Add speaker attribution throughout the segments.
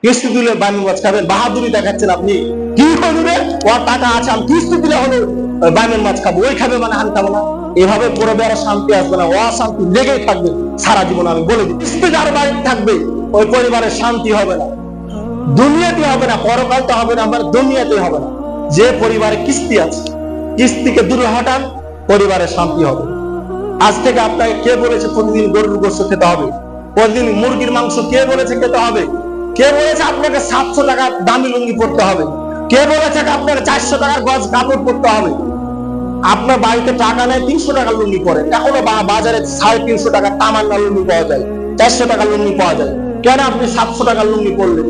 Speaker 1: কিস্তি দিলে বাইমের মাছ খাবেন, বাহাদুরি দেখাচ্ছেন আপনি। কি করবে, ওর টাকা আছে, আমি কিস্তি দিলে হলো বাইমের মাছ খাবো, ওই খাবে মানে আমি খাবো না। এভাবে পরিবারে আর শান্তি আসবে না, অশান্তি লেগেই থাকবে সারা জীবন। আমি বলে দিই, কিস্তি যার বাড়িতে থাকবে ওই পরিবারের শান্তি হবে না, দুনিয়াতে হবে না, পরকালতে হবে না, আমার দুনিয়াতে হবে না। যে পরিবারে কিস্তি আছে, কিস্তিকে দূরে হটান, পরিবারের শান্তি হবে। আজ থেকে আপনাকে কে বলেছে প্রতিদিন গরুর গোশত খেতে হবে, প্রতিদিন মুরগির মাংস কে বলেছে খেতে হবে? কে বলেছে আপনাকে 700 টাকা দামি লুঙ্গি পরতে হবে? কে বলেছে আপনাকে 400 টাকার গজ কাপড় পরতে হবে? আপনার বাড়িতে টাকা নেই, 300 টাকার লুঙ্গি পরে, এখনো বাজারে 350 টাকা তামান্না লুঙ্গি পাওয়া যায়, 400 টাকার লুঙ্গি পাওয়া যায়। কেন আপনি 700 টাকার লুঙ্গি পরলেন?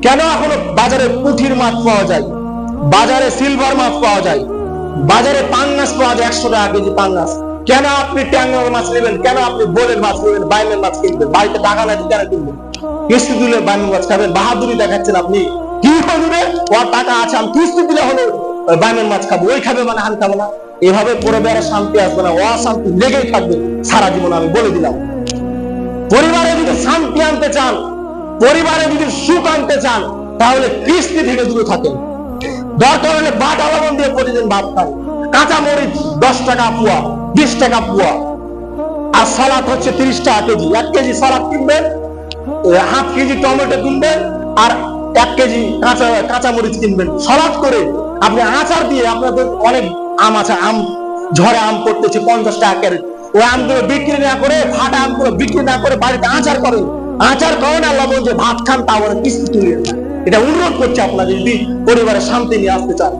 Speaker 1: কেন এখনো বাজারে পুঁঠির মাছ পাওয়া যায়, বাজারে সিলভার মাছ পাওয়া যায়, বাজারে পাঙ্গাস পাওয়া যায় 100 টাকা কেজি পাঙ্গাস? কেন আপনি ট্যাংরা মাছ নেবেন? কেন আপনি বোলের মাছ নেবেন, বাইমের মাছ কিনবেন? বাড়িতে টাকা নাই কেন কিনবেন? কিস্তি দিলে বাইমের মাছ খাবেন, বাহাদুরি দেখাচ্ছেন আপনি। কি করবে, ওর টাকা আছে, আমি কিস্তি দিলে হলো বাইমের মাছ খাবো, ওই খাবে মানে আমি খাবো না। এভাবে পরিবারে শান্তি আসবে না, অশান্তি লেগেই থাকবে সারা জীবন। আমি বলে দিলাম, পরিবারে যদি শান্তি আনতে চান, পরিবারে যদি সুখ আনতে চান, তাহলে কিস্তি থেকে দূরে থাকেন। দরকার হলে বাটা লবণ দিয়ে প্রতিদিন ভাত খান, কাঁচা মরিচ 10 টাকা পোয়া, 20 টাকা পোয়া, আর সালাদ হচ্ছে 30 টাকা কেজি। 1 কেজি সালাদ কিনবেন, হাফ কেজি টমেটো কিনবেন, আর 1 কেজি কাঁচা মরিচ কিনবেন। সালাদ করে আপনি আচার দিয়ে, আপনাদের অনেক আম আছে, আম ঝড়ে আম পড়তেছে 50 টাকা ক্যারেট, ওই আমগুলো বিক্রি না করে, ফাটা আমগুলো বিক্রি না করে বাড়িতে আচার করেন, আচার করেন আর লবণ দিয়ে ভাত খান, তারপরে কিস্তি তুলে। এটা অনুরোধ করছে আপনাদের, যদি পরিবারে শান্তি নিয়ে আসতে চান।